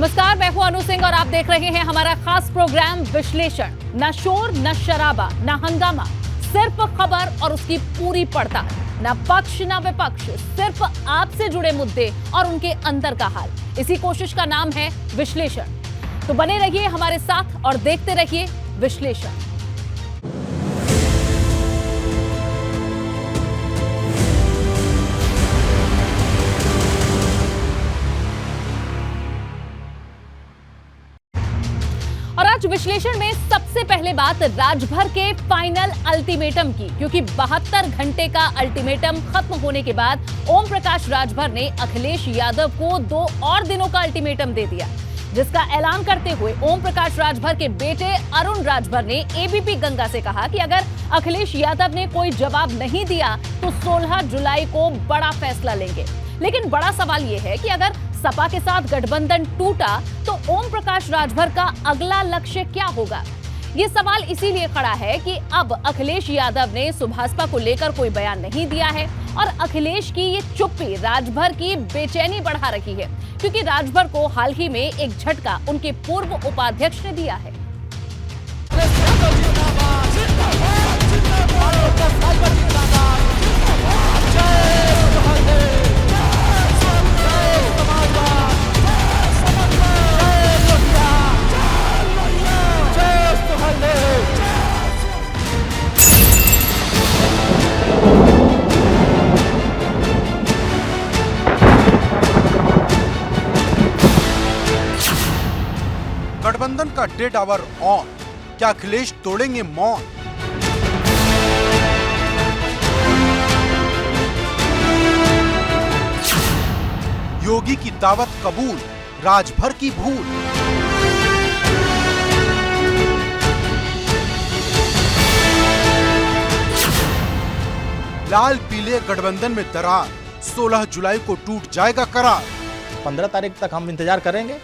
नमस्कार, मैं हूं अनु सिंह और आप देख रहे हैं हमारा खास प्रोग्राम विश्लेषण। न शोर, न शराबा, न हंगामा, सिर्फ खबर और उसकी पूरी पड़ताल। न पक्ष न विपक्ष, सिर्फ आपसे जुड़े मुद्दे और उनके अंदर का हाल। इसी कोशिश का नाम है विश्लेषण। तो बने रहिए हमारे साथ और देखते रहिए विश्लेषण। और आज विश्लेषण में सबसे पहले बात राजभर के फाइनल अल्टीमेटम की, क्योंकि 72 घंटे का अल्टीमेटम खत्म होने के बाद ओम प्रकाश राजभर ने अखिलेश यादव को 2 और दिनों का अल्टीमेटम दे दिया, जिसका ऐलान करते हुए ओम प्रकाश राजभर के बेटे अरुण राजभर ने एबीपी गंगा से कहा कि अगर अखिलेश यादव ने कोई जवाब नहीं दिया तो 16 जुलाई को बड़ा फैसला लेंगे। लेकिन बड़ा सवाल यह है कि अगर सपा के साथ गठबंधन टूटा तो ओम प्रकाश राजभर का अगला लक्ष्य क्या होगा? ये सवाल इसीलिए खड़ा है कि अब अखिलेश यादव ने सुभाषपा को लेकर कोई बयान नहीं दिया है और अखिलेश की ये चुप्पी राजभर की बेचैनी बढ़ा रही है, क्योंकि राजभर को हाल ही में एक झटका उनके पूर्व उपाध्यक्ष ने दिया है। गठबंधन का डेड आवर ऑन, क्या अखिलेश तोड़ेंगे मौन? योगी की दावत कबूल, राजभर की भूल। लाल पीले गठबंधन में दरार, 16 जुलाई को टूट जाएगा करार। 15 तारीख तक हम इंतजार करेंगे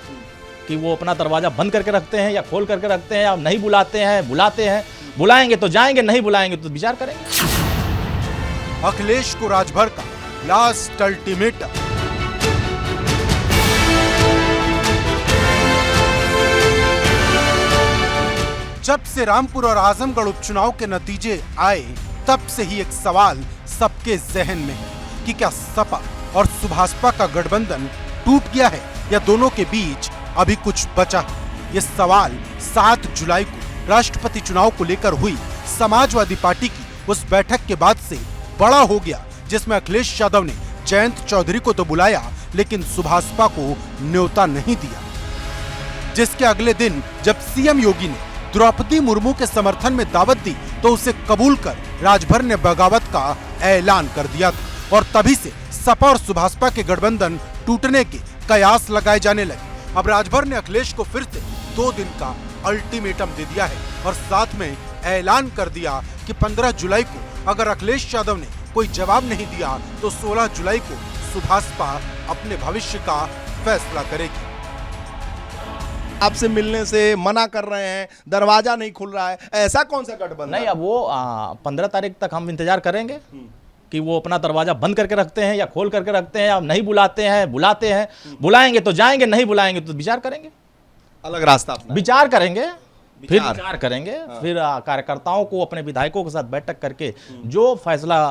कि वो अपना दरवाजा बंद करके रखते हैं या खोल करके रखते हैं, या नहीं बुलाते हैं, बुलाते हैं, बुलाएंगे तो जाएंगे, नहीं बुलाएंगे तो विचार करेंगे। अखिलेश को राजभर का लास्ट अल्टीमेटम। जब से रामपुर और आजमगढ़ उपचुनाव के नतीजे आए, तब से ही एक सवाल सबके जहन में है कि क्या सपा और सुभाषपा का गठबंधन टूट गया है या दोनों के बीच अभी कुछ बचा है। ये सवाल 7 जुलाई को राष्ट्रपति चुनाव को लेकर हुई समाजवादी पार्टी की उस बैठक के बाद से बड़ा हो गया, जिसमें अखिलेश यादव ने जयंत चौधरी को तो बुलाया लेकिन सुभाषपा को न्योता नहीं दिया। जिसके अगले दिन जब सीएम योगी ने द्रौपदी मुर्मू के समर्थन में दावत दी तो उसे कबूल कर राजभर ने बगावत का ऐलान कर दिया था और तभी से सपा और सुभाषपा के गठबंधन टूटने के कयास लगाए जाने लगे। अब राजभर ने अखिलेश को फिर से 2 दिन का अल्टीमेटम दे दिया है और साथ में ऐलान कर दिया कि 15 जुलाई को अगर अखिलेश यादव ने कोई जवाब नहीं दिया तो 16 जुलाई को सुभाषपा अपने भविष्य का फैसला करेगी। आपसे मिलने से मना कर रहे हैं, दरवाजा नहीं खुल रहा है, ऐसा कौन सा गठबंधन? नहीं, अब वो 15 तारीख तक हम इंतजार करेंगे कि वो अपना दरवाजा बंद करके रखते हैं या खोल करके रखते हैं, या नहीं बुलाते हैं, बुलाते हैं, बुलाएंगे तो जाएंगे, नहीं बुलाएंगे तो विचार करेंगे। अलग रास्ता अपना विचार करेंगे, फिर विचार करेंगे, फिर कार्यकर्ताओं को अपने विधायकों के साथ बैठक करके जो फैसला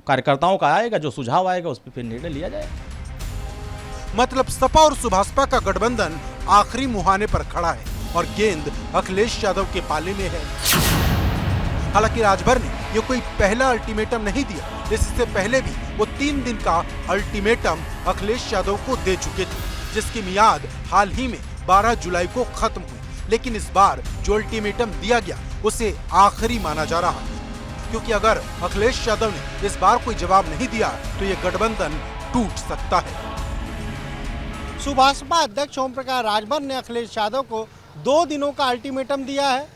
कार्यकर्ताओं का आएगा, जो सुझाव आएगा, उस पर फिर निर्णय लिया जाएगा। मतलब सपा और सुभाषपा का गठबंधन आखिरी मुहाने पर खड़ा है और गेंद अखिलेश यादव के पाले में है। हालांकि राजभर ने ये कोई पहला अल्टीमेटम नहीं दिया, इससे पहले भी वो 3 दिन का अल्टीमेटम अखिलेश यादव को दे चुके थे, जिसकी मियाद हाल ही में 12 जुलाई को खत्म हुई। लेकिन इस बार जो अल्टीमेटम दिया गया उसे आखिरी माना जा रहा है, क्योंकि अगर अखिलेश यादव ने इस बार कोई जवाब नहीं दिया तो ये गठबंधन टूट सकता है। सुभाषपा अध्यक्ष ओम प्रकाश राजभर ने अखिलेश यादव को 2 दिनों का अल्टीमेटम दिया है।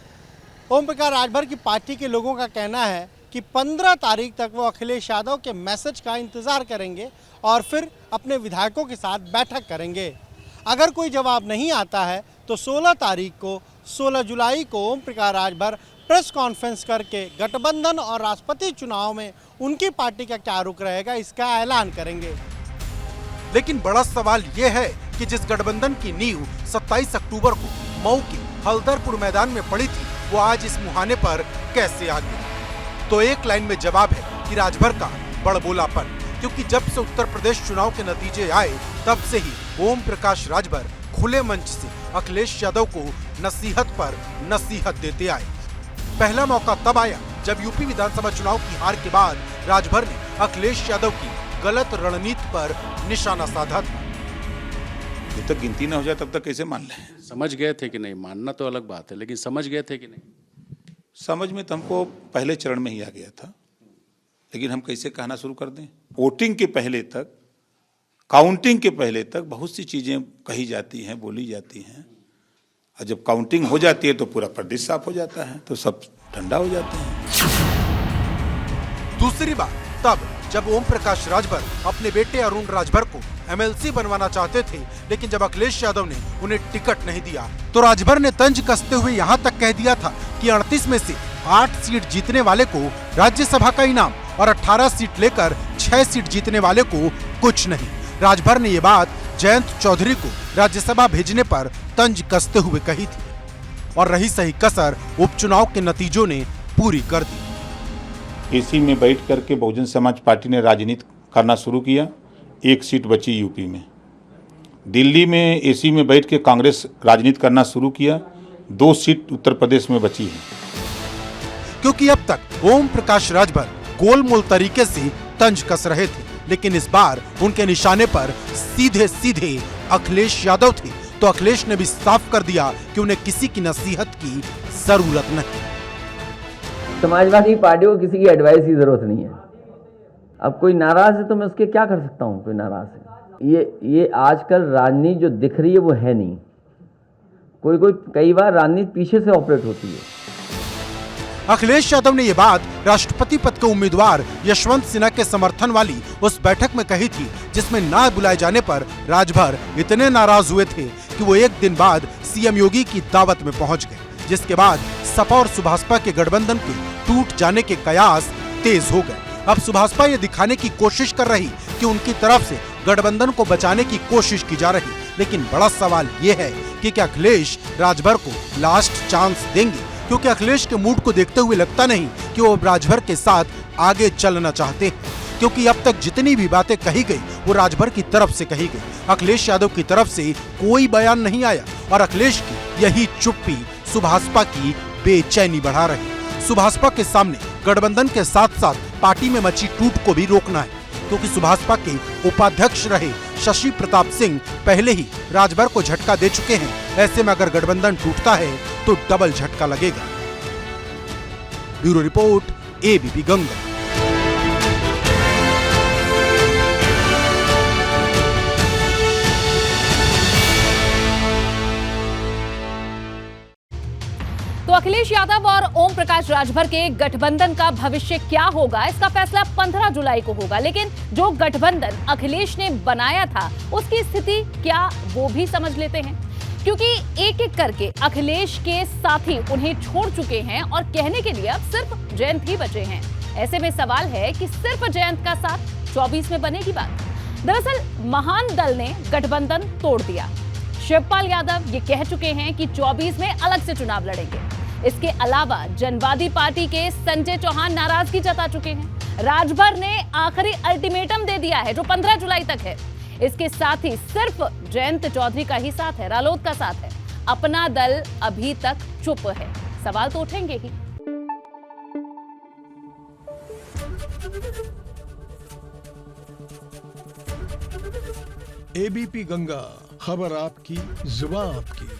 ओम प्रकाश राजभर की पार्टी के लोगों का कहना है कि 15 तारीख तक वो अखिलेश यादव के मैसेज का इंतजार करेंगे और फिर अपने विधायकों के साथ बैठक करेंगे। अगर कोई जवाब नहीं आता है तो 16 तारीख को 16 जुलाई को ओम प्रकाश राजभर प्रेस कॉन्फ्रेंस करके गठबंधन और राष्ट्रपति चुनाव में उनकी पार्टी का क्या रुख रहेगा इसका ऐलान करेंगे। लेकिन बड़ा सवाल यह है कि जिस गठबंधन की नींव 27 अक्टूबर को मऊ के हल्दरपुर मैदान में पड़ी थी वो आज इस मुहाने पर कैसे आ गई। तो एक लाइन में जवाब है कि राजभर का बड़बोलापन, क्योंकि जब से उत्तर प्रदेश चुनाव के नतीजे आए तब से ही ओम प्रकाश राजभर खुले मंच से अखिलेश यादव को नसीहत पर नसीहत देते आए। पहला मौका तब आया जब यूपी विधानसभा चुनाव की हार के बाद राजभर ने अखिलेश यादव की गलत रणनीति पर निशाना साधा था। जब तक गिनती न हो जाए तब तक कैसे मान लें? समझ गए थे कि नहीं, मानना तो अलग बात है, लेकिन समझ गए थे कि नहीं? समझ में तो हमको पहले चरण में ही आ गया था, लेकिन हम कैसे कहना शुरू कर दें? वोटिंग के पहले तक, काउंटिंग के पहले तक बहुत सी चीजें कही जाती हैं, बोली जाती हैं, और जब काउंटिंग हो जाती है तो पूरा प्रदेश साफ हो जाता है, तो सब ठंडा हो जाते हैं। दूसरी बात तब जब ओम प्रकाश राजभर अपने बेटे अरुण राजभर को एमएलसी बनवाना चाहते थे, लेकिन जब अखिलेश यादव ने उन्हें टिकट नहीं दिया तो राजभर ने तंज कसते हुए यहाँ तक कह दिया था कि 38 में से 8 सीट जीतने वाले को राज्यसभा का इनाम और 18 सीट लेकर 6 सीट जीतने वाले को कुछ नहीं। राजभर ने ये बात जयंत चौधरी को राज्यसभा भेजने पर तंज कसते हुए कही थी, और रही सही कसर उपचुनाव के नतीजों ने पूरी कर दी। एसी में बैठ करके बहुजन समाज पार्टी ने राजनीति करना शुरू किया, 1 सीट बची यूपी में। दिल्ली में एसी में बैठ के कांग्रेस राजनीति करना शुरू किया, 2 सीट उत्तर प्रदेश में बची है। क्योंकि अब तक ओम प्रकाश राजभर गोलमोल तरीके से तंज कस रहे थे, लेकिन इस बार उनके निशाने पर सीधे सीधे अखिलेश यादव थे, तो अखिलेश ने भी साफ कर दिया कि उन्हें किसी की नसीहत की जरूरत नहीं। समाजवादी पार्टी को किसी की एडवाइस की जरूरत नहीं है। अब कोई नाराज है तो मैं उसके क्या कर सकता हूँ? कोई नाराज है, ये आजकल राजनीति जो दिख रही है वो है नहीं। कोई कई बार राजनीति पीछे से ऑपरेट होती है। अखिलेश यादव ने ये बात राष्ट्रपति पद के उम्मीदवार यशवंत सिन्हा के समर्थन वाली उस बैठक में कही थी, जिसमें ना बुलाए जाने पर राजभर इतने नाराज हुए थे कि वो एक दिन बाद सीएम योगी की दावत में पहुंच गए, जिसके बाद सपा और सुभाषपा के गठबंधन के टूट जाने के कयास तेज हो गए। अब सुभाषपा ये दिखाने की कोशिश कर रही कि उनकी तरफ से गठबंधन को बचाने की कोशिश की जा रही, लेकिन बड़ा सवाल ये है कि क्या अखिलेश राजभर को लास्ट चांस देंगे? क्योंकि अखिलेश के मूड को देखते हुए लगता नहीं कि वो राजभर के साथ आगे चलना चाहते हैं, क्योंकि अब तक जितनी भी बातें कही गई वो राजभर की तरफ से कही गई। अखिलेश यादव की तरफ से कोई बयान नहीं आया, और अखिलेश की यही चुप्पी सुभाषपा की बेचैनी बढ़ा रही। सुभाषपा के सामने गठबंधन के साथ साथ पार्टी में मची टूट को भी रोकना है, क्योंकि सुभाषपा के उपाध्यक्ष रहे शशि प्रताप सिंह पहले ही राजभर को झटका दे चुके हैं। ऐसे में अगर गठबंधन टूटता है तो डबल झटका लगेगा। Bureau report, ABP Ganga. तो अखिलेश यादव और ओम प्रकाश राजभर के गठबंधन का भविष्य क्या होगा, इसका फैसला 15 जुलाई को होगा। लेकिन जो गठबंधन अखिलेश ने बनाया था उसकी स्थिति क्या, वो भी समझ लेते हैं, क्योंकि एक एक करके अखिलेश के साथी उन्हें छोड़ चुके हैं और कहने के लिए अब सिर्फ जयंत ही बचे हैं। ऐसे में सवाल है कि सिर्फ जयंत का साथ 24 में बनेगी बात। दरअसल महान दल ने गठबंधन तोड़ दिया। शिवपाल यादव ये कह चुके हैं कि 24 में अलग से चुनाव लड़ेंगे। इसके अलावा जनवादी पार्टी के संजय चौहान नाराजगी जता चुके हैं। राजभर ने आखिरी अल्टीमेटम दे दिया है जो 15 जुलाई तक है। इसके साथ ही सिर्फ जयंत चौधरी का ही साथ है, रालोद का साथ है। अपना दल अभी तक चुप है। सवाल तो उठेंगे ही। एबीपी गंगा, खबर आपकी, जुबान आपकी।